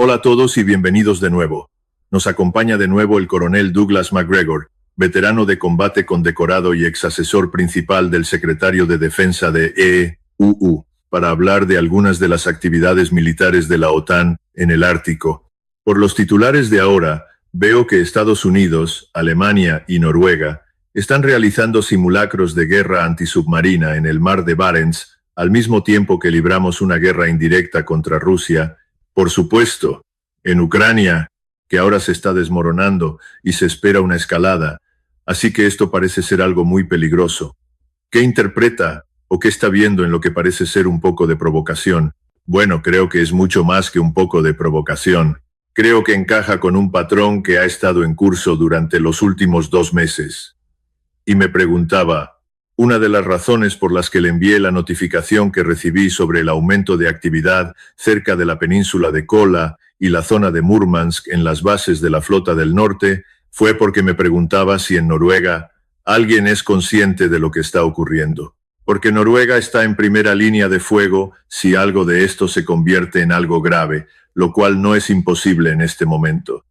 Hola a todos y bienvenidos de nuevo. Nos acompaña de nuevo el coronel Douglas McGregor, veterano de combate condecorado y ex asesor principal del secretario de Defensa de EUU, para hablar de algunas de las actividades militares de la OTAN en el Ártico. Por los titulares de ahora, veo que Estados Unidos, Alemania y Noruega están realizando simulacros de guerra antisubmarina en el mar de Barents, al mismo tiempo que libramos una guerra indirecta contra Rusia, por supuesto, en Ucrania, que ahora se está desmoronando y se espera una escalada, así que esto parece ser algo muy peligroso. ¿Qué interpreta o qué está viendo en lo que parece ser un poco de provocación? Bueno, creo que es mucho más que un poco de provocación. Creo que encaja con un patrón que ha estado en curso durante los últimos 2 meses. Y me preguntaba, una de las razones por las que le envié la notificación que recibí sobre el aumento de actividad cerca de la península de Kola y la zona de Murmansk en las bases de la Flota del Norte fue porque me preguntaba si en Noruega alguien es consciente de lo que está ocurriendo. Porque Noruega está en primera línea de fuego si algo de esto se convierte en algo grave, lo cual no es imposible en este momento.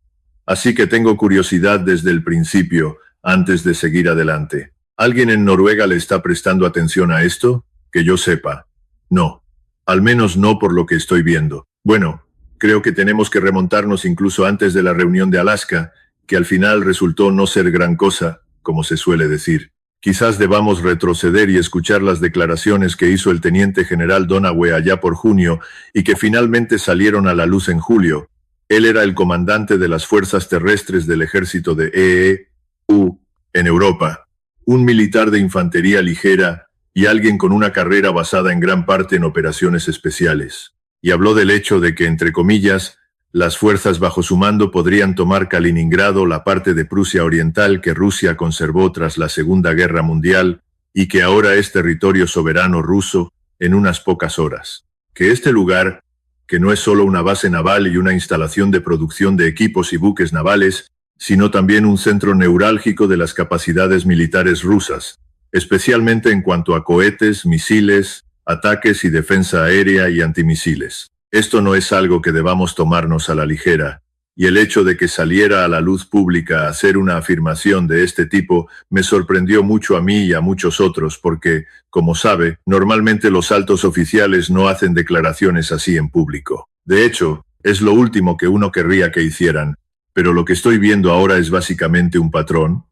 Así que tengo curiosidad desde el principio, antes de seguir adelante. ¿Alguien en Noruega le está prestando atención a esto? Que yo sepa. No. Al menos no por lo que estoy viendo. Bueno, creo que tenemos que remontarnos incluso antes de la reunión de Alaska, que al final resultó no ser gran cosa, como se suele decir. Quizás debamos retroceder y escuchar las declaraciones que hizo el teniente general Donaway allá por junio y que finalmente salieron a la luz en julio. Él era el comandante de las fuerzas terrestres del ejército de EUU en Europa. Un militar de infantería ligera y alguien con una carrera basada en gran parte en operaciones especiales. Y habló del hecho de que, entre comillas, las fuerzas bajo su mando podrían tomar Kaliningrado, la parte de Prusia Oriental que Rusia conservó tras la Segunda Guerra Mundial y que ahora es territorio soberano ruso, en unas pocas horas. Que este lugar, que no es solo una base naval y una instalación de producción de equipos y buques navales, sino también un centro neurálgico de las capacidades militares rusas, especialmente en cuanto a cohetes, misiles, ataques y defensa aérea y antimisiles. Esto no es algo que debamos tomarnos a la ligera, y el hecho de que saliera a la luz pública a hacer una afirmación de este tipo me sorprendió mucho a mí y a muchos otros porque, como sabe, normalmente los altos oficiales no hacen declaraciones así en público. De hecho, es lo último que uno querría que hicieran. Pero lo que estoy viendo ahora es básicamente un patrón,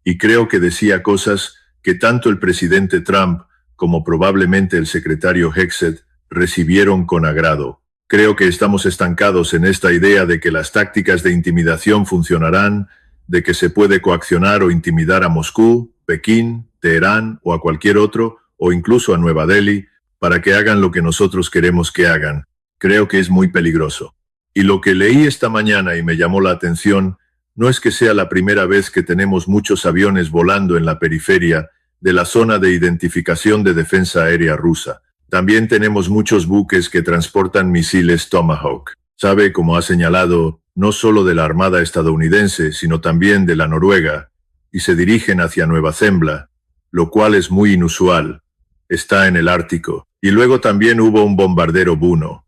y creo que decía cosas que tanto el presidente Trump como probablemente el secretario Hegseth recibieron con agrado. Creo que estamos estancados en esta idea de que las tácticas de intimidación funcionarán, de que se puede coaccionar o intimidar a Moscú, Pekín, Teherán o a cualquier otro, o incluso a Nueva Delhi, para que hagan lo que nosotros queremos que hagan. Creo que es muy peligroso. Y lo que leí esta mañana y me llamó la atención, no es que sea la primera vez que tenemos muchos aviones volando en la periferia de la zona de identificación de defensa aérea rusa. También tenemos muchos buques que transportan misiles Tomahawk. Sabe, como ha señalado, no solo de la Armada estadounidense, sino también de la Noruega, y se dirigen hacia Nueva Zembla, lo cual es muy inusual. Está en el Ártico. Y luego también hubo un bombardero Buno,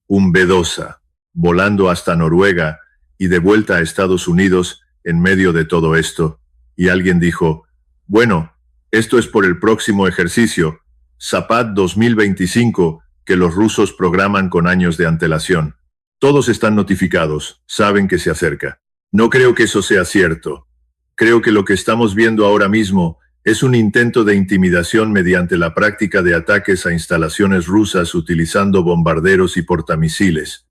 un B-2A, volando hasta Noruega y de vuelta a Estados Unidos en medio de todo esto, y alguien dijo, bueno, esto es por el próximo ejercicio, Zapad 2025, que los rusos programan con años de antelación. Todos están notificados, saben que se acerca. No creo que eso sea cierto. Creo que lo que estamos viendo ahora mismo es un intento de intimidación mediante la práctica de ataques a instalaciones rusas utilizando bombarderos y portamisiles.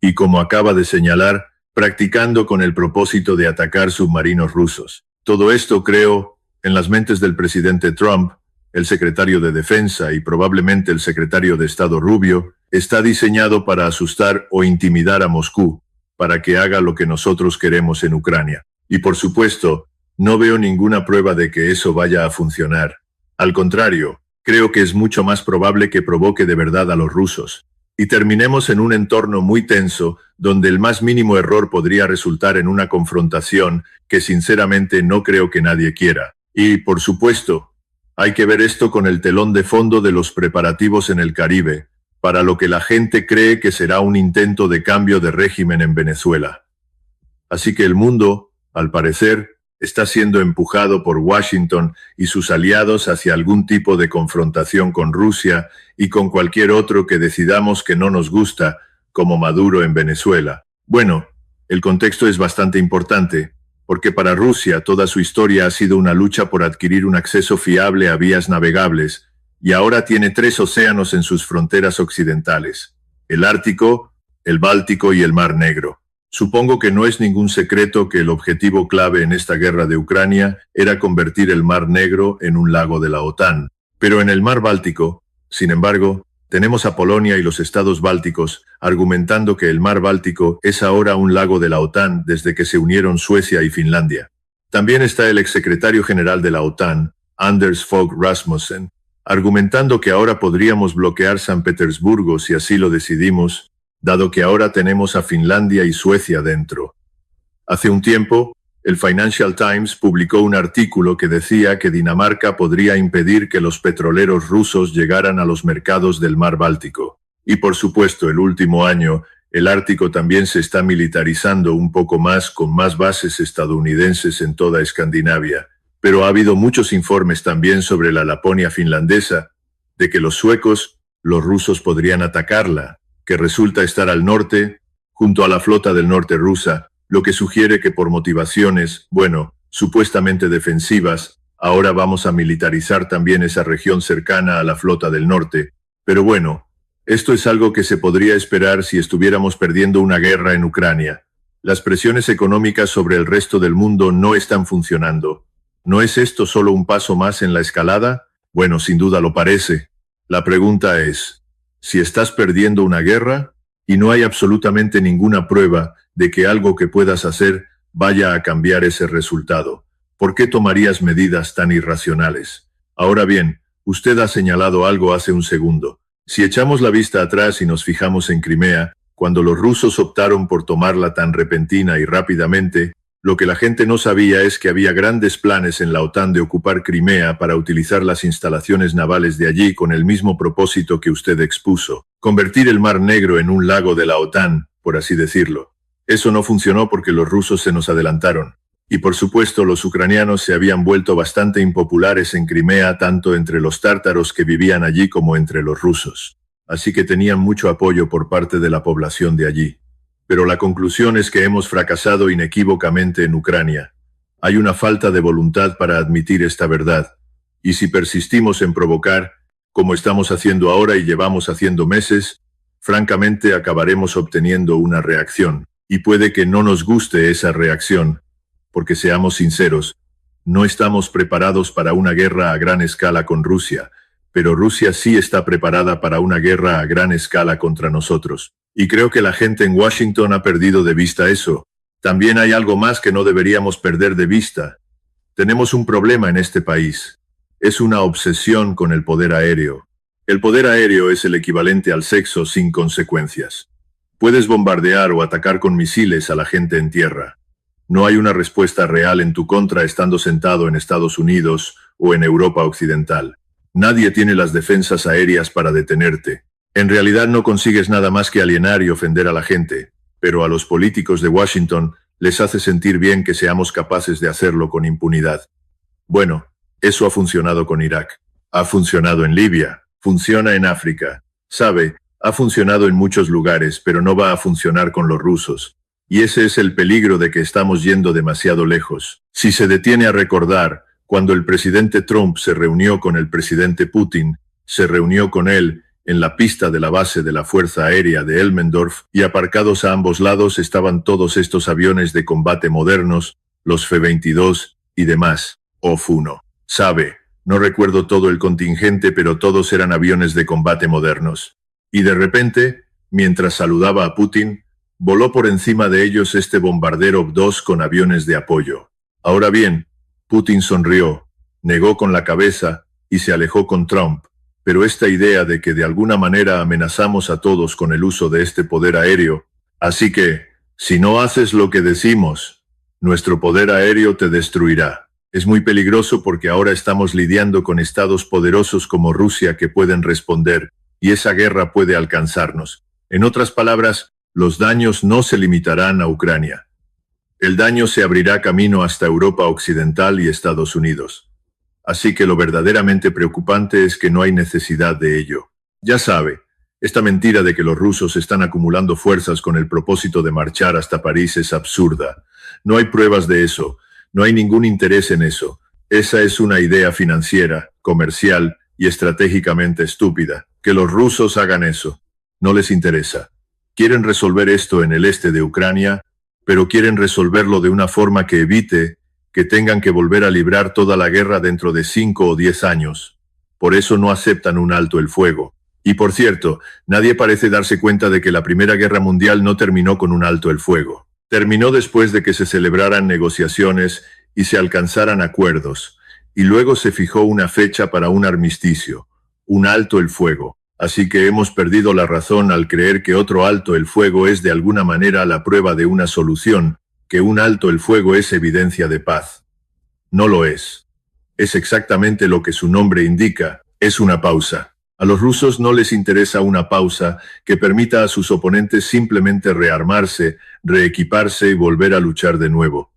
Y como acaba de señalar, practicando con el propósito de atacar submarinos rusos. Todo esto, creo, en las mentes del presidente Trump, el secretario de Defensa y probablemente el secretario de Estado Rubio, está diseñado para asustar o intimidar a Moscú, para que haga lo que nosotros queremos en Ucrania. Y por supuesto, no veo ninguna prueba de que eso vaya a funcionar. Al contrario, creo que es mucho más probable que provoque de verdad a los rusos. Y terminemos en un entorno muy tenso, donde el más mínimo error podría resultar en una confrontación que sinceramente no creo que nadie quiera. Y, por supuesto, hay que ver esto con el telón de fondo de los preparativos en el Caribe, para lo que la gente cree que será un intento de cambio de régimen en Venezuela. Así que el mundo, al parecer, está siendo empujado por Washington y sus aliados hacia algún tipo de confrontación con Rusia y con cualquier otro que decidamos que no nos gusta, como Maduro en Venezuela. Bueno, el contexto es bastante importante, porque para Rusia toda su historia ha sido una lucha por adquirir un acceso fiable a vías navegables, y ahora tiene 3 océanos en sus fronteras occidentales: el Ártico, el Báltico y el Mar Negro. Supongo que no es ningún secreto que el objetivo clave en esta guerra de Ucrania era convertir el Mar Negro en un lago de la OTAN. Pero en el Mar Báltico, sin embargo, tenemos a Polonia y los estados bálticos argumentando que el Mar Báltico es ahora un lago de la OTAN desde que se unieron Suecia y Finlandia. También está el exsecretario general de la OTAN, Anders Fogh Rasmussen, argumentando que ahora podríamos bloquear San Petersburgo si así lo decidimos, dado que ahora tenemos a Finlandia y Suecia dentro. Hace un tiempo, el Financial Times publicó un artículo que decía que Dinamarca podría impedir que los petroleros rusos llegaran a los mercados del Mar Báltico. Y por supuesto, el último año, el Ártico también se está militarizando un poco más, con más bases estadounidenses en toda Escandinavia. Pero ha habido muchos informes también sobre la Laponia finlandesa, de que los suecos, los rusos podrían atacarla, que resulta estar al norte, junto a la flota del norte rusa, lo que sugiere que por motivaciones, bueno, supuestamente defensivas, ahora vamos a militarizar también esa región cercana a la flota del norte. Pero bueno, esto es algo que se podría esperar si estuviéramos perdiendo una guerra en Ucrania. Las presiones económicas sobre el resto del mundo no están funcionando. ¿No es esto solo un paso más en la escalada? Bueno, sin duda lo parece. La pregunta es, si estás perdiendo una guerra y no hay absolutamente ninguna prueba de que algo que puedas hacer vaya a cambiar ese resultado, ¿por qué tomarías medidas tan irracionales? Ahora bien, usted ha señalado algo hace un segundo. Si echamos la vista atrás y nos fijamos en Crimea, cuando los rusos optaron por tomarla tan repentina y rápidamente, lo que la gente no sabía es que había grandes planes en la OTAN de ocupar Crimea para utilizar las instalaciones navales de allí con el mismo propósito que usted expuso: convertir el Mar Negro en un lago de la OTAN, por así decirlo. Eso no funcionó porque los rusos se nos adelantaron. Y por supuesto los ucranianos se habían vuelto bastante impopulares en Crimea, tanto entre los tártaros que vivían allí como entre los rusos. Así que tenían mucho apoyo por parte de la población de allí. Pero la conclusión es que hemos fracasado inequívocamente en Ucrania. Hay una falta de voluntad para admitir esta verdad. Y si persistimos en provocar, como estamos haciendo ahora y llevamos haciendo meses, francamente acabaremos obteniendo una reacción. Y puede que no nos guste esa reacción, porque seamos sinceros, no estamos preparados para una guerra a gran escala con Rusia, pero Rusia sí está preparada para una guerra a gran escala contra nosotros. Y creo que la gente en Washington ha perdido de vista eso. También hay algo más que no deberíamos perder de vista. Tenemos un problema en este país. Es una obsesión con el poder aéreo. El poder aéreo es el equivalente al sexo sin consecuencias. Puedes bombardear o atacar con misiles a la gente en tierra. No hay una respuesta real en tu contra estando sentado en Estados Unidos o en Europa Occidental. Nadie tiene las defensas aéreas para detenerte. En realidad no consigues nada más que alienar y ofender a la gente, pero a los políticos de Washington les hace sentir bien que seamos capaces de hacerlo con impunidad. Bueno, eso ha funcionado con Irak. Ha funcionado en Libia. Funciona en África. Sabe, ha funcionado en muchos lugares, pero no va a funcionar con los rusos. Y ese es el peligro de que estamos yendo demasiado lejos. Si se detiene a recordar, cuando el presidente Trump se reunió con el presidente Putin, se reunió con él en la pista de la base de la Fuerza Aérea de Elmendorf, y aparcados a ambos lados estaban todos estos aviones de combate modernos, los F-22 y demás. F-1. Sabe, no recuerdo todo el contingente, pero todos eran aviones de combate modernos. Y de repente, mientras saludaba a Putin, voló por encima de ellos este bombardero B-2 con aviones de apoyo. Ahora bien, Putin sonrió, negó con la cabeza y se alejó con Trump. Pero esta idea de que de alguna manera amenazamos a todos con el uso de este poder aéreo, así que, si no haces lo que decimos, nuestro poder aéreo te destruirá. Es muy peligroso porque ahora estamos lidiando con estados poderosos como Rusia que pueden responder, y esa guerra puede alcanzarnos. En otras palabras, los daños no se limitarán a Ucrania. El daño se abrirá camino hasta Europa Occidental y Estados Unidos. Así que lo verdaderamente preocupante es que no hay necesidad de ello. Ya sabe, esta mentira de que los rusos están acumulando fuerzas con el propósito de marchar hasta París es absurda. No hay pruebas de eso, no hay ningún interés en eso. Esa es una idea financiera, comercial y estratégicamente estúpida. Que los rusos hagan eso. No les interesa. Quieren resolver esto en el este de Ucrania, pero quieren resolverlo de una forma que evite que tengan que volver a librar toda la guerra dentro de 5 o 10 años. Por eso no aceptan un alto el fuego. Y por cierto, nadie parece darse cuenta de que la Primera Guerra Mundial no terminó con un alto el fuego. Terminó después de que se celebraran negociaciones y se alcanzaran acuerdos, y luego se fijó una fecha para un armisticio, un alto el fuego. Así que hemos perdido la razón al creer que otro alto el fuego es de alguna manera la prueba de una solución, que un alto el fuego es evidencia de paz. No lo es. Es exactamente lo que su nombre indica, es una pausa. A los rusos no les interesa una pausa que permita a sus oponentes simplemente rearmarse, reequiparse y volver a luchar de nuevo.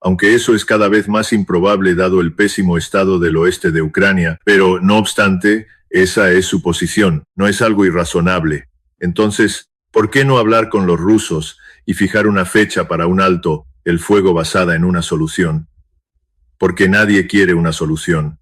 Aunque eso es cada vez más improbable dado el pésimo estado del oeste de Ucrania, pero, no obstante, esa es su posición, no es algo irrazonable. Entonces, ¿por qué no hablar con los rusos y fijar una fecha para un alto el fuego basada en una solución? Porque nadie quiere una solución.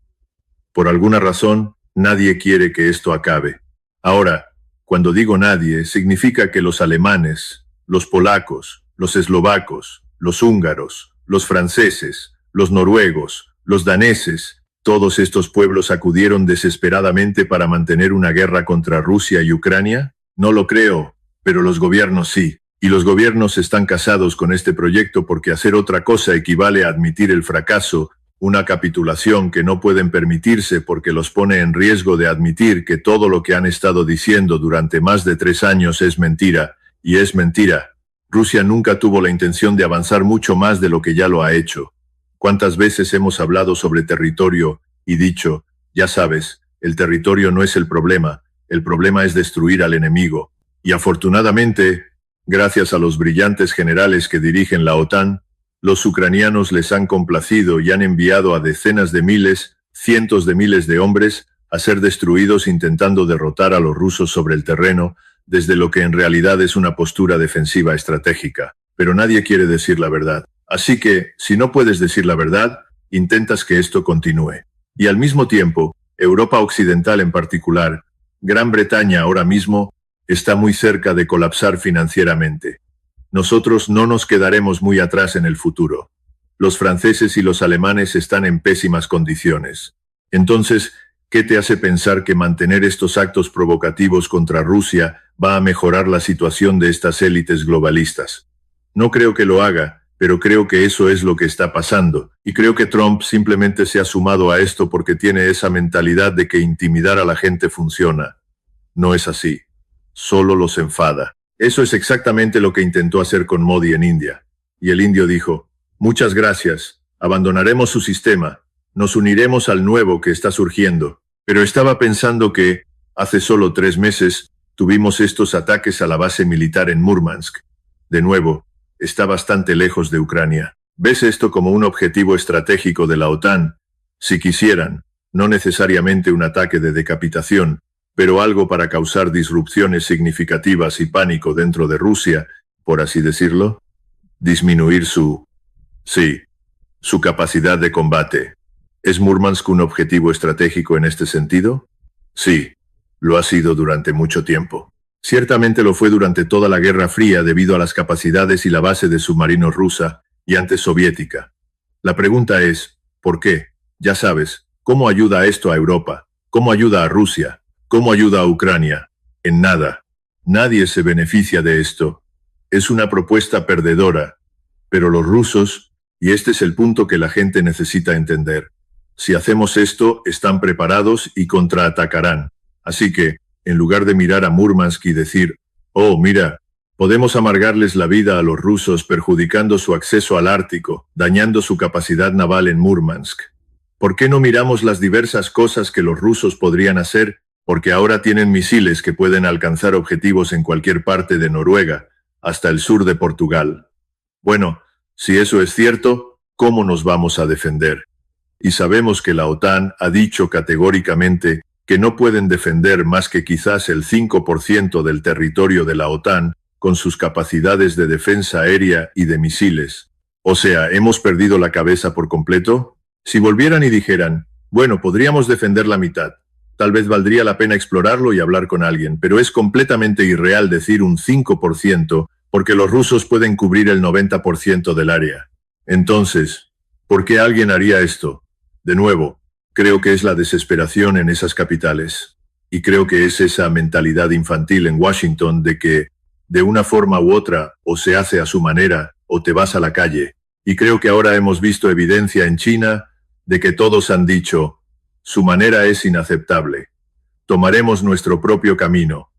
Por alguna razón, nadie quiere que esto acabe. Ahora, cuando digo nadie, significa que los alemanes, los polacos, los eslovacos, los húngaros, los franceses, los noruegos, los daneses, todos estos pueblos acudieron desesperadamente para mantener una guerra contra Rusia y Ucrania. No lo creo, pero los gobiernos sí. Y los gobiernos están casados con este proyecto porque hacer otra cosa equivale a admitir el fracaso, una capitulación que no pueden permitirse porque los pone en riesgo de admitir que todo lo que han estado diciendo durante más de 3 años es mentira, y es mentira. Rusia nunca tuvo la intención de avanzar mucho más de lo que ya lo ha hecho. ¿Cuántas veces hemos hablado sobre territorio y dicho, ya sabes, el territorio no es el problema es destruir al enemigo? Y afortunadamente, gracias a los brillantes generales que dirigen la OTAN, los ucranianos les han complacido y han enviado a decenas de miles, cientos de miles de hombres a ser destruidos intentando derrotar a los rusos sobre el terreno, desde lo que en realidad es una postura defensiva estratégica. Pero nadie quiere decir la verdad. Así que, si no puedes decir la verdad, intentas que esto continúe. Y al mismo tiempo, Europa Occidental en particular, Gran Bretaña ahora mismo, está muy cerca de colapsar financieramente. Nosotros no nos quedaremos muy atrás en el futuro. Los franceses y los alemanes están en pésimas condiciones. Entonces, ¿qué te hace pensar que mantener estos actos provocativos contra Rusia va a mejorar la situación de estas élites globalistas? No creo que lo haga, pero creo que eso es lo que está pasando, y creo que Trump simplemente se ha sumado a esto porque tiene esa mentalidad de que intimidar a la gente funciona. No es así. Solo los enfada. Eso es exactamente lo que intentó hacer con Modi en India. Y el indio dijo, muchas gracias, abandonaremos su sistema, nos uniremos al nuevo que está surgiendo. Pero estaba pensando que, hace solo 3 meses, tuvimos estos ataques a la base militar en Murmansk. De nuevo, está bastante lejos de Ucrania. ¿Ves esto como un objetivo estratégico de la OTAN? Si quisieran, no necesariamente un ataque de decapitación, pero algo para causar disrupciones significativas y pánico dentro de Rusia, por así decirlo. Disminuir su capacidad de combate. ¿Es Murmansk un objetivo estratégico en este sentido? Sí, lo ha sido durante mucho tiempo. Ciertamente lo fue durante toda la Guerra Fría debido a las capacidades y la base de submarinos rusa y antes soviética. La pregunta es, ¿por qué? Ya sabes, ¿cómo ayuda esto a Europa? ¿Cómo ayuda a Rusia? ¿Cómo ayuda a Ucrania? En nada. Nadie se beneficia de esto. Es una propuesta perdedora. Pero los rusos, y este es el punto que la gente necesita entender, si hacemos esto, están preparados y contraatacarán. Así que, en lugar de mirar a Murmansk y decir, oh, mira, podemos amargarles la vida a los rusos perjudicando su acceso al Ártico, dañando su capacidad naval en Murmansk. ¿Por qué no miramos las diversas cosas que los rusos podrían hacer porque ahora tienen misiles que pueden alcanzar objetivos en cualquier parte de Noruega, hasta el sur de Portugal. Bueno, si eso es cierto, ¿cómo nos vamos a defender? Y sabemos que la OTAN ha dicho categóricamente que no pueden defender más que quizás el 5% del territorio de la OTAN con sus capacidades de defensa aérea y de misiles. O sea, ¿hemos perdido la cabeza por completo? Si volvieran y dijeran, bueno, podríamos defender la mitad. Tal vez valdría la pena explorarlo y hablar con alguien, pero es completamente irreal decir un 5%, porque los rusos pueden cubrir el 90% del área. Entonces, ¿por qué alguien haría esto? De nuevo, creo que es la desesperación en esas capitales. Y creo que es esa mentalidad infantil en Washington de que, de una forma u otra, o se hace a su manera, o te vas a la calle. Y creo que ahora hemos visto evidencia en China de que todos han dicho, su manera es inaceptable. Tomaremos nuestro propio camino.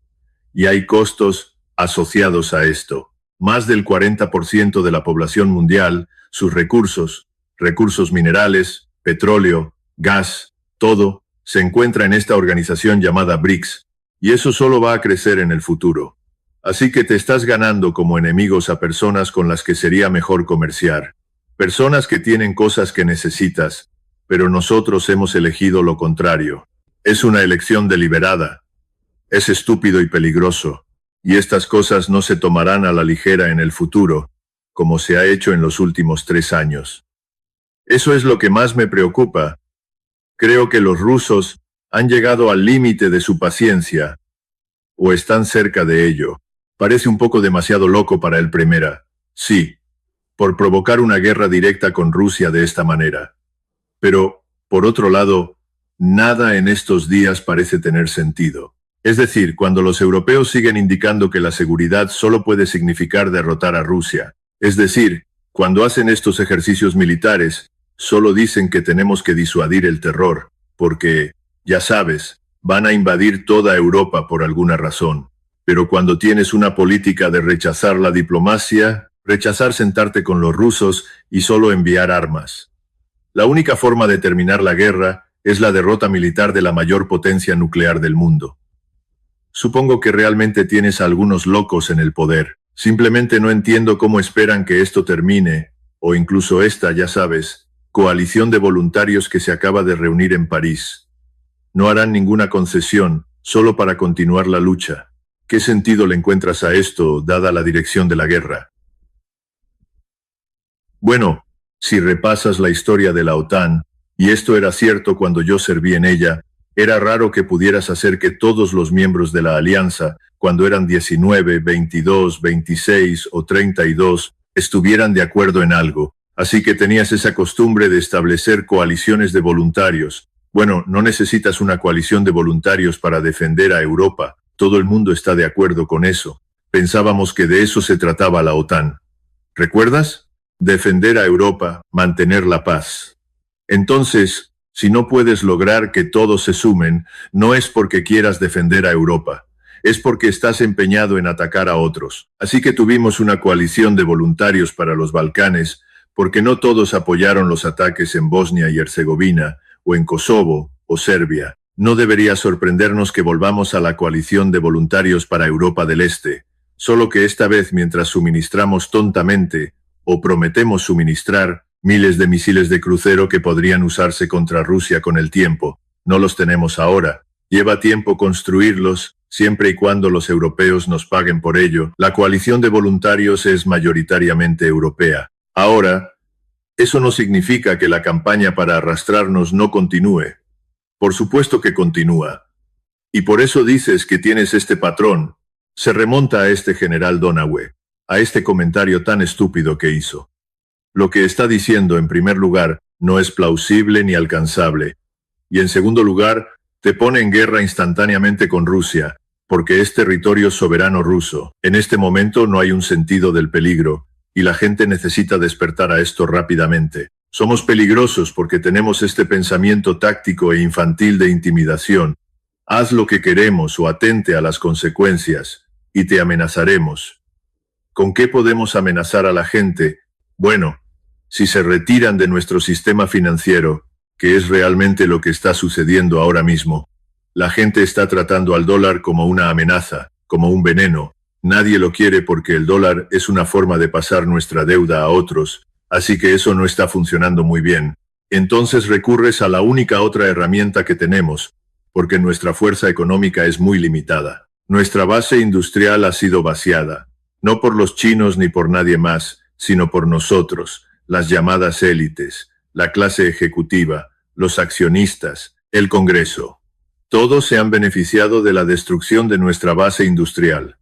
Y hay costos asociados a esto. Más del 40% de la población mundial, sus recursos minerales, petróleo, gas, todo, se encuentra en esta organización llamada BRICS, y eso solo va a crecer en el futuro. Así que te estás ganando como enemigos a personas con las que sería mejor comerciar. Personas que tienen cosas que necesitas, pero nosotros hemos elegido lo contrario. Es una elección deliberada. Es estúpido y peligroso. Y estas cosas no se tomarán a la ligera en el futuro, como se ha hecho en los últimos 3 años. Eso es lo que más me preocupa. Creo que los rusos han llegado al límite de su paciencia, o están cerca de ello. Parece un poco demasiado loco para el primera. Sí, por provocar una guerra directa con Rusia de esta manera. Pero, por otro lado, nada en estos días parece tener sentido. Es decir, cuando los europeos siguen indicando que la seguridad solo puede significar derrotar a Rusia. Es decir, cuando hacen estos ejercicios militares, solo dicen que tenemos que disuadir el terror, porque, ya sabes, van a invadir toda Europa por alguna razón. Pero cuando tienes una política de rechazar la diplomacia, rechazar sentarte con los rusos y solo enviar armas. La única forma de terminar la guerra es la derrota militar de la mayor potencia nuclear del mundo. Supongo que realmente tienes a algunos locos en el poder. Simplemente no entiendo cómo esperan que esto termine, o incluso esta, ya sabes, coalición de voluntarios que se acaba de reunir en París. No harán ninguna concesión, solo para continuar la lucha. ¿Qué sentido le encuentras a esto, dada la dirección de la guerra? Bueno, si repasas la historia de la OTAN, y esto era cierto cuando yo serví en ella, era raro que pudieras hacer que todos los miembros de la alianza, cuando eran 19, 22, 26 o 32, estuvieran de acuerdo en algo. Así que tenías esa costumbre de establecer coaliciones de voluntarios. Bueno, no necesitas una coalición de voluntarios para defender a Europa. Todo el mundo está de acuerdo con eso. Pensábamos que de eso se trataba la OTAN. ¿Recuerdas? Defender a Europa, mantener la paz. Entonces, si no puedes lograr que todos se sumen, no es porque quieras defender a Europa. Es porque estás empeñado en atacar a otros. Así que tuvimos una coalición de voluntarios para los Balcanes, porque no todos apoyaron los ataques en Bosnia y Herzegovina, o en Kosovo, o Serbia. No debería sorprendernos que volvamos a la coalición de voluntarios para Europa del Este, solo que esta vez mientras suministramos tontamente, o prometemos suministrar, miles de misiles de crucero que podrían usarse contra Rusia con el tiempo. No los tenemos ahora. Lleva tiempo construirlos, siempre y cuando los europeos nos paguen por ello. La coalición de voluntarios es mayoritariamente europea. Ahora, eso no significa que la campaña para arrastrarnos no continúe. Por supuesto que continúa. Y por eso dices que tienes este patrón. Se remonta a este general Donaway, a este comentario tan estúpido que hizo. Lo que está diciendo, en primer lugar, no es plausible ni alcanzable. Y en segundo lugar, te pone en guerra instantáneamente con Rusia, porque es territorio soberano ruso. En este momento no hay un sentido del peligro, y la gente necesita despertar a esto rápidamente. Somos peligrosos porque tenemos este pensamiento táctico e infantil de intimidación. Haz lo que queremos o atente a las consecuencias, y te amenazaremos. ¿Con qué podemos amenazar a la gente? Bueno, si se retiran de nuestro sistema financiero, que es realmente lo que está sucediendo ahora mismo. La gente está tratando al dólar como una amenaza, como un veneno. Nadie lo quiere porque el dólar es una forma de pasar nuestra deuda a otros, así que eso no está funcionando muy bien. Entonces recurres a la única otra herramienta que tenemos, porque nuestra fuerza económica es muy limitada. Nuestra base industrial ha sido vaciada, no por los chinos ni por nadie más, sino por nosotros, las llamadas élites, la clase ejecutiva, los accionistas, el Congreso. Todos se han beneficiado de la destrucción de nuestra base industrial.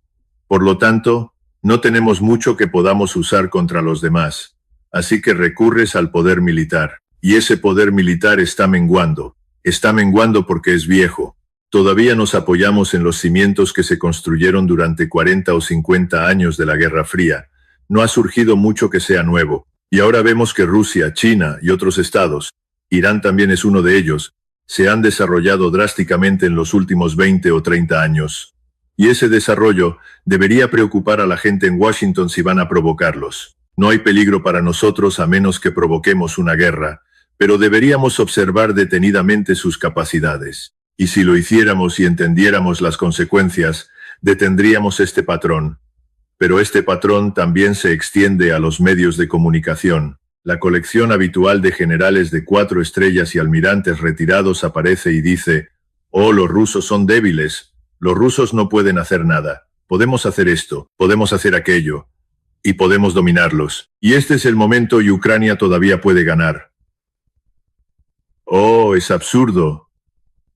Por lo tanto, no tenemos mucho que podamos usar contra los demás. Así que recurres al poder militar. Y ese poder militar está menguando. Está menguando porque es viejo. Todavía nos apoyamos en los cimientos que se construyeron durante 40 o 50 años de la Guerra Fría. No ha surgido mucho que sea nuevo. Y ahora vemos que Rusia, China y otros estados, Irán también es uno de ellos, se han desarrollado drásticamente en los últimos 20 o 30 años. Y ese desarrollo debería preocupar a la gente en Washington si van a provocarlos. No hay peligro para nosotros a menos que provoquemos una guerra, pero deberíamos observar detenidamente sus capacidades. Y si lo hiciéramos y entendiéramos las consecuencias, detendríamos este patrón. Pero este patrón también se extiende a los medios de comunicación. La colección habitual de generales de 4 estrellas y almirantes retirados aparece y dice: «Oh, los rusos son débiles. Los rusos no pueden hacer nada. Podemos hacer esto, podemos hacer aquello, y podemos dominarlos. Y este es el momento y Ucrania todavía puede ganar». Oh, es absurdo.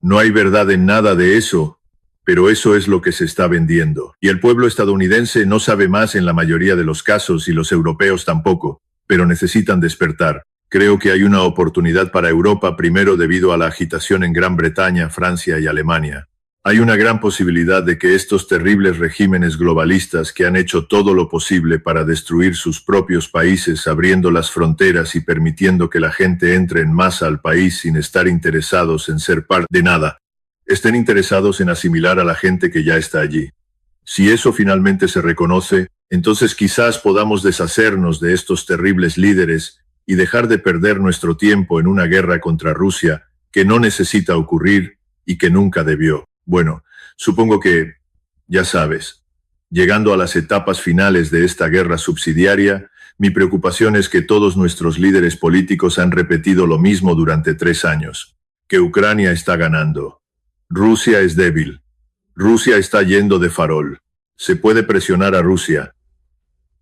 No hay verdad en nada de eso, pero eso es lo que se está vendiendo. Y el pueblo estadounidense no sabe más en la mayoría de los casos y los europeos tampoco, pero necesitan despertar. Creo que hay una oportunidad para Europa primero debido a la agitación en Gran Bretaña, Francia y Alemania. Hay una gran posibilidad de que estos terribles regímenes globalistas que han hecho todo lo posible para destruir sus propios países abriendo las fronteras y permitiendo que la gente entre en masa al país sin estar interesados en ser parte de nada, estén interesados en asimilar a la gente que ya está allí. Si eso finalmente se reconoce, entonces quizás podamos deshacernos de estos terribles líderes y dejar de perder nuestro tiempo en una guerra contra Rusia que no necesita ocurrir y que nunca debió. Bueno, supongo que, ya sabes, llegando a las etapas finales de esta guerra subsidiaria, mi preocupación es que todos nuestros líderes políticos han repetido lo mismo durante 3 años, que Ucrania está ganando. Rusia es débil. Rusia está yendo de farol. Se puede presionar a Rusia.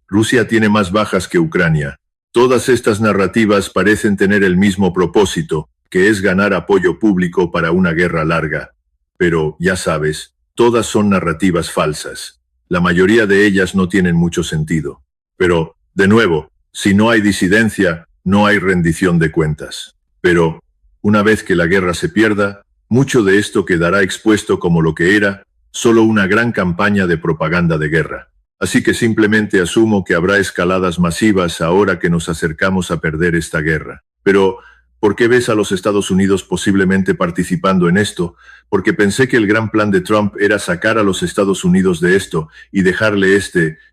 Rusia tiene más bajas que Ucrania. Todas estas narrativas parecen tener el mismo propósito, que es ganar apoyo público para una guerra larga. Pero, ya sabes, todas son narrativas falsas. La mayoría de ellas no tienen mucho sentido. Pero, de nuevo, si no hay disidencia, no hay rendición de cuentas. Pero, una vez que la guerra se pierda, mucho de esto quedará expuesto como lo que era, solo una gran campaña de propaganda de guerra. Así que simplemente asumo que habrá escaladas masivas ahora que nos acercamos a perder esta guerra. Pero, ¿por qué ves a los Estados Unidos posiblemente participando en esto? Porque pensé que el gran plan de Trump era sacar a los Estados Unidos de esto y dejarle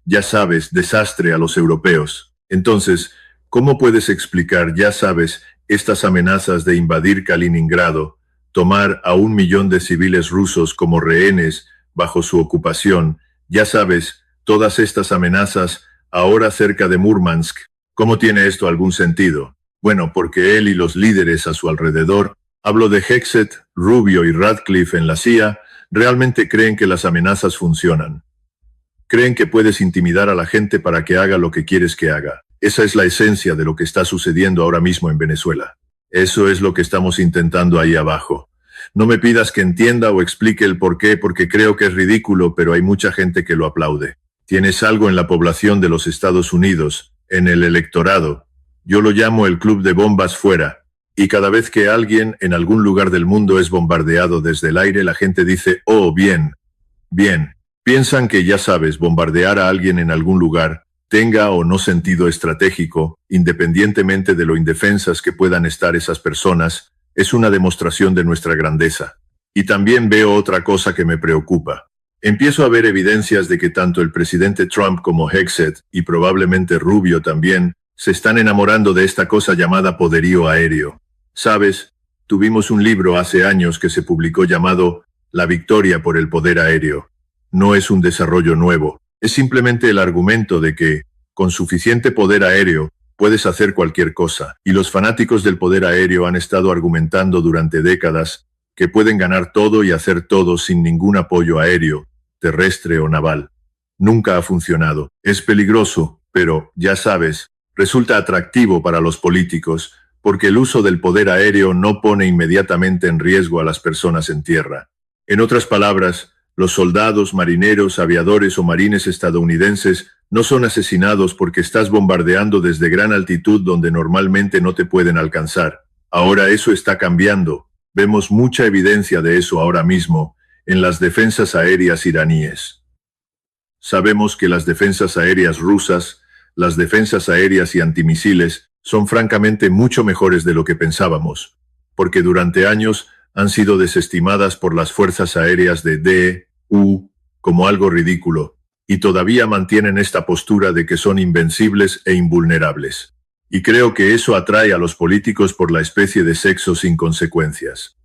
ya sabes, desastre a los europeos. Entonces, ¿cómo puedes explicar, ya sabes, estas amenazas de invadir Kaliningrado, tomar a 1 millón de civiles rusos como rehenes bajo su ocupación, ya sabes, todas estas amenazas ahora cerca de Murmansk? ¿Cómo tiene esto algún sentido? Bueno, porque él y los líderes a su alrededor, hablo de Hexet, Rubio y Radcliffe en la CIA, realmente creen que las amenazas funcionan. Creen que puedes intimidar a la gente para que haga lo que quieres que haga. Esa es la esencia de lo que está sucediendo ahora mismo en Venezuela. Eso es lo que estamos intentando ahí abajo. No me pidas que entienda o explique el por qué, porque creo que es ridículo, pero hay mucha gente que lo aplaude. Tienes algo en la población de los Estados Unidos, en el electorado. Yo lo llamo el club de bombas fuera. Y cada vez que alguien en algún lugar del mundo es bombardeado desde el aire, la gente dice: «Oh, bien, bien». Piensan que, ya sabes, bombardear a alguien en algún lugar, tenga o no sentido estratégico, independientemente de lo indefensas que puedan estar esas personas, es una demostración de nuestra grandeza. Y también veo otra cosa que me preocupa. Empiezo a ver evidencias de que tanto el presidente Trump como Hexet, y probablemente Rubio también, se están enamorando de esta cosa llamada poderío aéreo. ¿Sabes? Tuvimos un libro hace años que se publicó llamado la victoria por el poder aéreo. No es un desarrollo nuevo, es simplemente el argumento de que, con suficiente poder aéreo, puedes hacer cualquier cosa, y los fanáticos del poder aéreo han estado argumentando durante décadas que pueden ganar todo y hacer todo sin ningún apoyo aéreo, terrestre o naval. Nunca ha funcionado. Es peligroso, pero, ya sabes, resulta atractivo para los políticos, porque el uso del poder aéreo no pone inmediatamente en riesgo a las personas en tierra. En otras palabras, los soldados, marineros, aviadores o marines estadounidenses no son asesinados porque estás bombardeando desde gran altitud donde normalmente no te pueden alcanzar. Ahora eso está cambiando. Vemos mucha evidencia de eso ahora mismo en las defensas aéreas iraníes. Sabemos que las defensas aéreas rusas, las defensas aéreas y antimisiles son francamente mucho mejores de lo que pensábamos, porque durante años han sido desestimadas por las fuerzas aéreas de DU como algo ridículo, y todavía mantienen esta postura de que son invencibles e invulnerables. Y creo que eso atrae a los políticos por la especie de sexo sin consecuencias.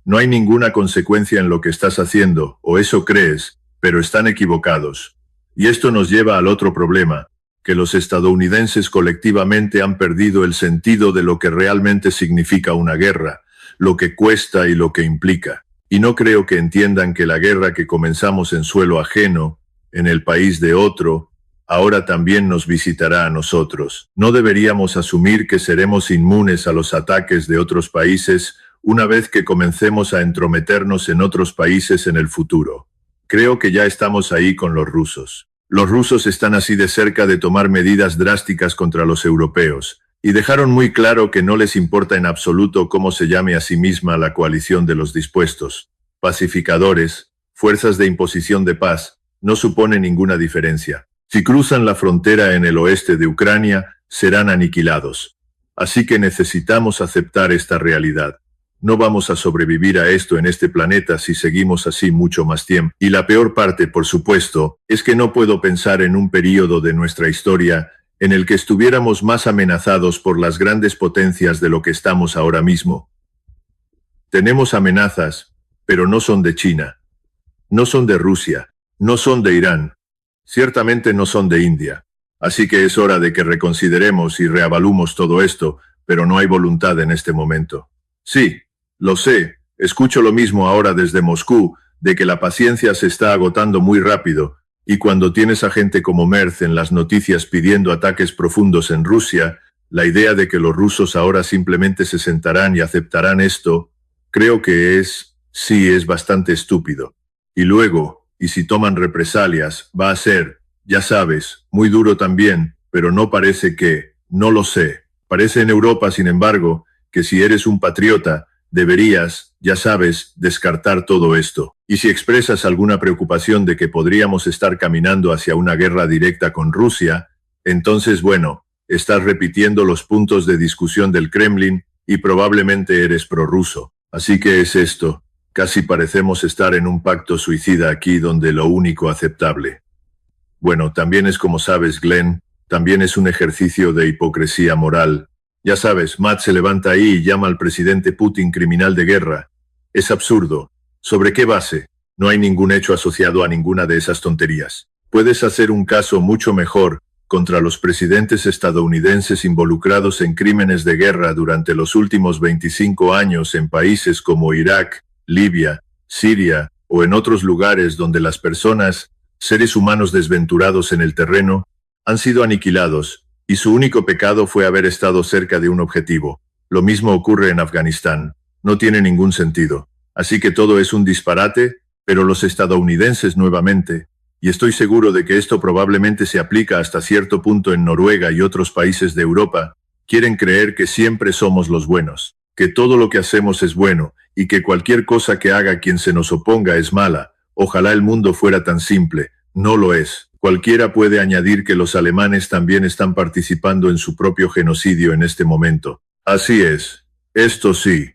No hay ninguna consecuencia en lo que estás haciendo, o eso crees, pero están equivocados. Y esto nos lleva al otro problema, que los estadounidenses colectivamente han perdido el sentido de lo que realmente significa una guerra, lo que cuesta y lo que implica. Y no creo que entiendan que la guerra que comenzamos en suelo ajeno, en el país de otro, ahora también nos visitará a nosotros. No deberíamos asumir que seremos inmunes a los ataques de otros países una vez que comencemos a entrometernos en otros países en el futuro. Creo que ya estamos ahí con los rusos. Los rusos están así de cerca de tomar medidas drásticas contra los europeos, y dejaron muy claro que no les importa en absoluto cómo se llame a sí misma la coalición de los dispuestos. Pacificadores, fuerzas de imposición de paz, no supone ninguna diferencia. Si cruzan la frontera en el oeste de Ucrania, serán aniquilados. Así que necesitamos aceptar esta realidad. No vamos a sobrevivir a esto en este planeta si seguimos así mucho más tiempo. Y la peor parte, por supuesto, es que no puedo pensar en un período de nuestra historia en el que estuviéramos más amenazados por las grandes potencias de lo que estamos ahora mismo. Tenemos amenazas, pero no son de China. No son de Rusia. No son de Irán. Ciertamente no son de India. Así que es hora de que reconsideremos y reevaluemos todo esto, pero no hay voluntad en este momento. Sí, lo sé, escucho lo mismo ahora desde Moscú, de que la paciencia se está agotando muy rápido, y cuando tienes a gente como Merz en las noticias pidiendo ataques profundos en Rusia, la idea de que los rusos ahora simplemente se sentarán y aceptarán esto, creo que es bastante estúpido. Y luego, y si toman represalias, va a ser, ya sabes, muy duro también, pero no parece que, no lo sé. Parece en Europa, sin embargo, que si eres un patriota, deberías, ya sabes, descartar todo esto. Y si expresas alguna preocupación de que podríamos estar caminando hacia una guerra directa con Rusia, entonces bueno, estás repitiendo los puntos de discusión del Kremlin y probablemente eres prorruso. Así que es esto. Casi parecemos estar en un pacto suicida aquí donde lo único aceptable. Bueno, también es como sabes, Glenn, también es un ejercicio de hipocresía moral. Ya sabes, Matt se levanta ahí y llama al presidente Putin criminal de guerra. Es absurdo. ¿Sobre qué base? No hay ningún hecho asociado a ninguna de esas tonterías. Puedes hacer un caso mucho mejor contra los presidentes estadounidenses involucrados en crímenes de guerra durante los últimos 25 años en países como Irak, Libia, Siria o en otros lugares donde las personas, seres humanos desventurados en el terreno, han sido aniquilados, y su único pecado fue haber estado cerca de un objetivo. Lo mismo ocurre en Afganistán. No tiene ningún sentido. Así que todo es un disparate, pero los estadounidenses nuevamente, y estoy seguro de que esto probablemente se aplica hasta cierto punto en Noruega y otros países de Europa, quieren creer que siempre somos los buenos, que todo lo que hacemos es bueno, y que cualquier cosa que haga quien se nos oponga es mala. Ojalá el mundo fuera tan simple. No lo es. Cualquiera puede añadir que los alemanes también están participando en su propio genocidio en este momento. Así es. Esto sí.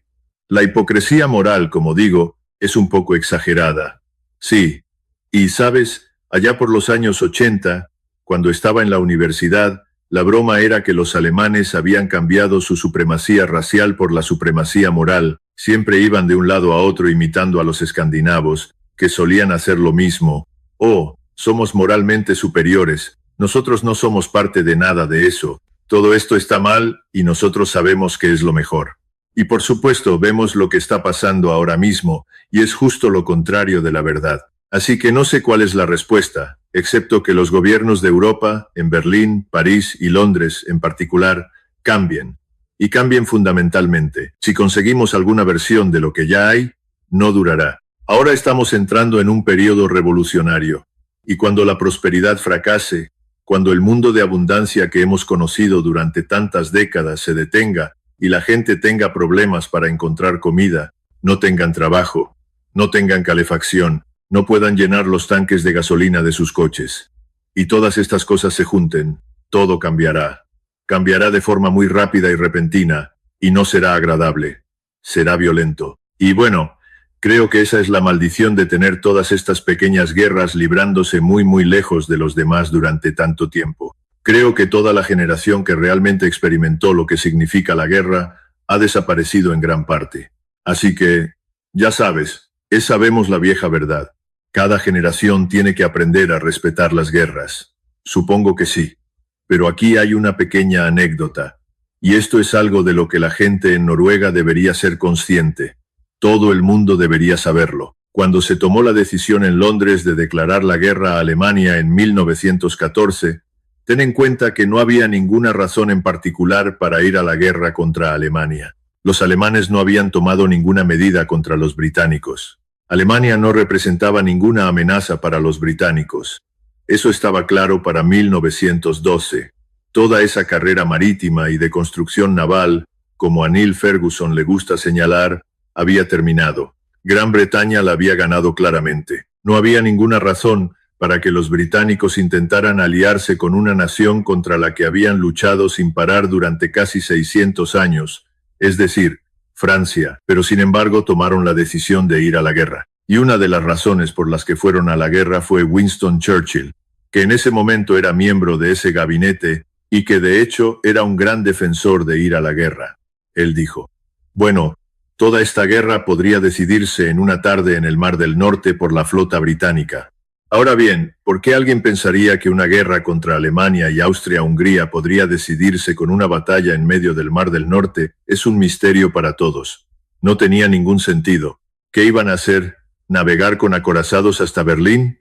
La hipocresía moral, como digo, es un poco exagerada. Sí. Y sabes, allá por los años 80, cuando estaba en la universidad, la broma era que los alemanes habían cambiado su supremacía racial por la supremacía moral, Siempre iban de un lado a otro imitando a los escandinavos, que solían hacer lo mismo. Oh, somos moralmente superiores. Nosotros no somos parte de nada de eso. Todo esto está mal y nosotros sabemos que es lo mejor. Y por supuesto vemos lo que está pasando ahora mismo, y es justo lo contrario de la verdad. Así que no sé cuál es la respuesta, excepto que los gobiernos de Europa, en Berlín, París y Londres en particular, cambien. Y cambien fundamentalmente. Si conseguimos alguna versión de lo que ya hay, no durará. Ahora estamos entrando en un periodo revolucionario. Y cuando la prosperidad fracase, cuando el mundo de abundancia que hemos conocido durante tantas décadas se detenga y la gente tenga problemas para encontrar comida, no tengan trabajo, no tengan calefacción, no puedan llenar los tanques de gasolina de sus coches, y todas estas cosas se junten, todo cambiará. Cambiará de forma muy rápida y repentina, y no será agradable. Será violento. Y bueno, creo que esa es la maldición de tener todas estas pequeñas guerras librándose muy lejos de los demás durante tanto tiempo. Creo que toda la generación que realmente experimentó lo que significa la guerra ha desaparecido en gran parte. Así que, ya sabes, sabemos la vieja verdad. Cada generación tiene que aprender a respetar las guerras. Supongo que sí. Pero aquí hay una pequeña anécdota. Y esto es algo de lo que la gente en Noruega debería ser consciente. Todo el mundo debería saberlo. Cuando se tomó la decisión en Londres de declarar la guerra a Alemania en 1914, ten en cuenta que no había ninguna razón en particular para ir a la guerra contra Alemania. Los alemanes no habían tomado ninguna medida contra los británicos. Alemania no representaba ninguna amenaza para los británicos. Eso estaba claro para 1912. Toda esa carrera marítima y de construcción naval, como a Neil Ferguson le gusta señalar, había terminado. Gran Bretaña la había ganado claramente. No había ninguna razón para que los británicos intentaran aliarse con una nación contra la que habían luchado sin parar durante casi 600 años, es decir, Francia, pero sin embargo tomaron la decisión de ir a la guerra. Y una de las razones por las que fueron a la guerra fue Winston Churchill, que en ese momento era miembro de ese gabinete y que de hecho era un gran defensor de ir a la guerra. Él dijo, bueno, toda esta guerra podría decidirse en una tarde en el Mar del Norte por la flota británica. Ahora bien, ¿por qué alguien pensaría que una guerra contra Alemania y Austria-Hungría podría decidirse con una batalla en medio del Mar del Norte? Es un misterio para todos. No tenía ningún sentido. ¿Qué iban a hacer? ¿Navegar con acorazados hasta Berlín?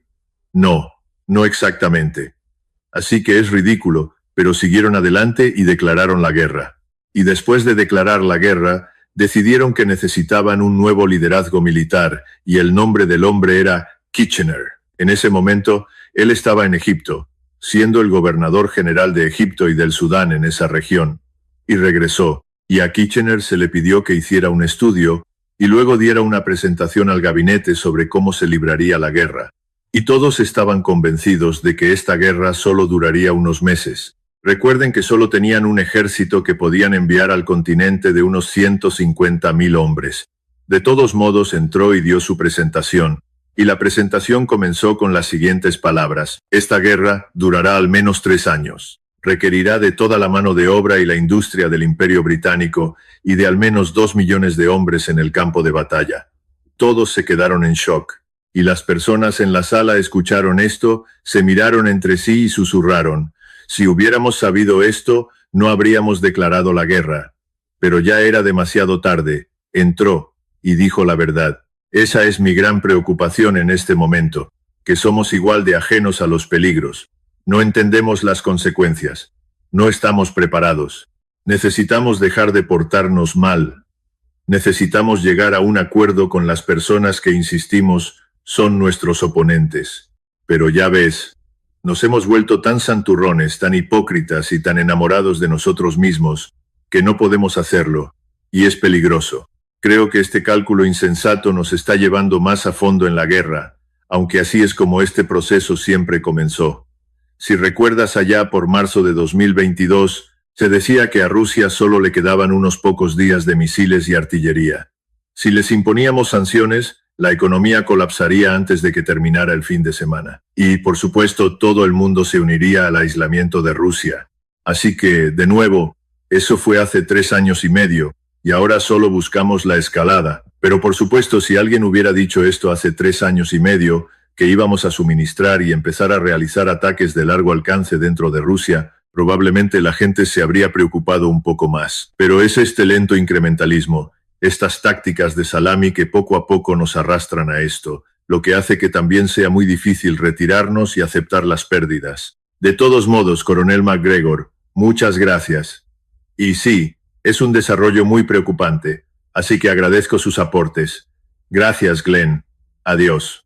No, no exactamente. Así que es ridículo, pero siguieron adelante y declararon la guerra. Y después de declarar la guerra, decidieron que necesitaban un nuevo liderazgo militar, y el nombre del hombre era Kitchener. En ese momento, él estaba en Egipto, siendo el gobernador general de Egipto y del Sudán en esa región, y regresó, y a Kitchener se le pidió que hiciera un estudio, y luego diera una presentación al gabinete sobre cómo se libraría la guerra. Y todos estaban convencidos de que esta guerra solo duraría unos meses. Recuerden que solo tenían un ejército que podían enviar al continente de unos 150.000 hombres. De todos modos entró y dio su presentación. Y la presentación comenzó con las siguientes palabras. Esta guerra durará al menos 3 años. Requerirá de toda la mano de obra y la industria del Imperio Británico y de al menos 2 millones de hombres en el campo de batalla. Todos se quedaron en shock. Y las personas en la sala escucharon esto, se miraron entre sí y susurraron. Si hubiéramos sabido esto, no habríamos declarado la guerra. Pero ya era demasiado tarde. Entró y dijo la verdad. Esa es mi gran preocupación en este momento, que somos igual de ajenos a los peligros. No entendemos las consecuencias. No estamos preparados. Necesitamos dejar de portarnos mal. Necesitamos llegar a un acuerdo con las personas que insistimos son nuestros oponentes. Pero ya ves, nos hemos vuelto tan santurrones, tan hipócritas y tan enamorados de nosotros mismos, que no podemos hacerlo, y es peligroso. Creo que este cálculo insensato nos está llevando más a fondo en la guerra, aunque así es como este proceso siempre comenzó. Si recuerdas allá por marzo de 2022, se decía que a Rusia solo le quedaban unos pocos días de misiles y artillería. Si les imponíamos sanciones, la economía colapsaría antes de que terminara el fin de semana. Y, por supuesto, todo el mundo se uniría al aislamiento de Rusia. Así que, de nuevo, eso fue hace 3 años y medio, y ahora solo buscamos la escalada. Pero por supuesto, si alguien hubiera dicho esto hace 3 años y medio, que íbamos a suministrar y empezar a realizar ataques de largo alcance dentro de Rusia, probablemente la gente se habría preocupado un poco más. Pero es este lento incrementalismo, estas tácticas de salami que poco a poco nos arrastran a esto, lo que hace que también sea muy difícil retirarnos y aceptar las pérdidas. De todos modos, Coronel McGregor, muchas gracias. Y sí, es un desarrollo muy preocupante, así que agradezco sus aportes. Gracias, Glenn. Adiós.